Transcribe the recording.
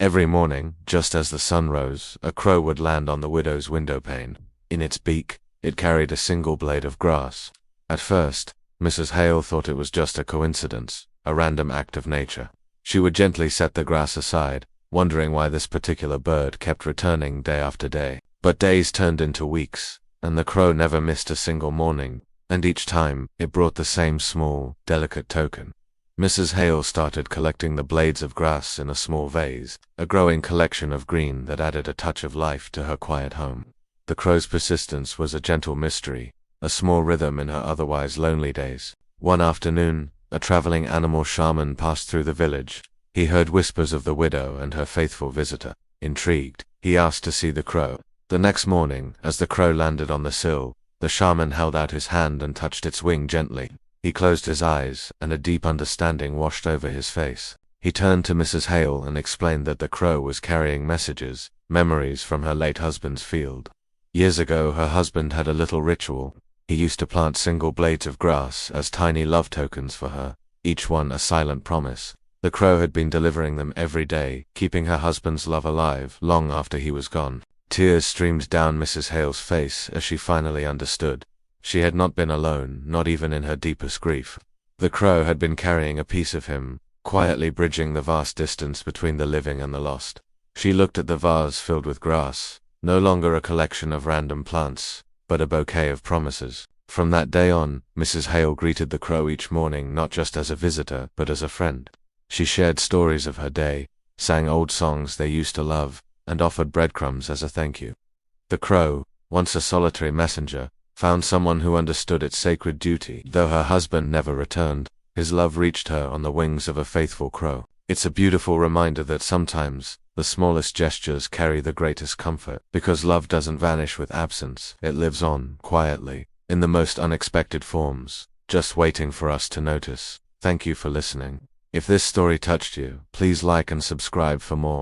Every morning, just as the sun rose, a crow would land on the widow's windowpane. In its beak, it carried a single blade of grass. At first, Mrs. Hale thought it was just a coincidence, a random act of nature. She would gently set the grass aside, wondering why this particular bird kept returning day after day. But days turned into weeks, and the crow never missed a single morning, and each time, it brought the same small, delicate token. Mrs. Hale started collecting the blades of grass in a small vase, a growing collection of green that added a touch of life to her quiet home. The crow's persistence was a gentle mystery, a small rhythm in her otherwise lonely days. One afternoon, a traveling animal shaman passed through the village. He heard whispers of the widow and her faithful visitor. Intrigued, he asked to see the crow. The next morning, as the crow landed on the sill, the shaman held out his hand and touched its wing gently. He closed his eyes, and a deep understanding washed over his face. He turned to Mrs. Hale and explained that the crow was carrying messages, memories from her late husband's field. Years ago, her husband had a little ritual. He used to plant single blades of grass as tiny love tokens for her, each one a silent promise. The crow had been delivering them every day, keeping her husband's love alive long after he was gone. Tears streamed down Mrs. Hale's face as she finally understood. She had not been alone, not even in her deepest grief. The crow had been carrying a piece of him, quietly bridging the vast distance between the living and the lost. She looked at the vase filled with grass, no longer a collection of random plants, but a bouquet of promises. From that day on, Mrs. Hale greeted the crow each morning not just as a visitor, but as a friend. She shared stories of her day, sang old songs they used to love, and offered breadcrumbs as a thank you. The crow, once a solitary messenger, found someone who understood its sacred duty. Though her husband never returned, his love reached her on the wings of a faithful crow. It's a beautiful reminder that sometimes, the smallest gestures carry the greatest comfort, because love doesn't vanish with absence, it lives on, quietly, in the most unexpected forms, just waiting for us to notice. Thank you for listening. If this story touched you, please like and subscribe for more.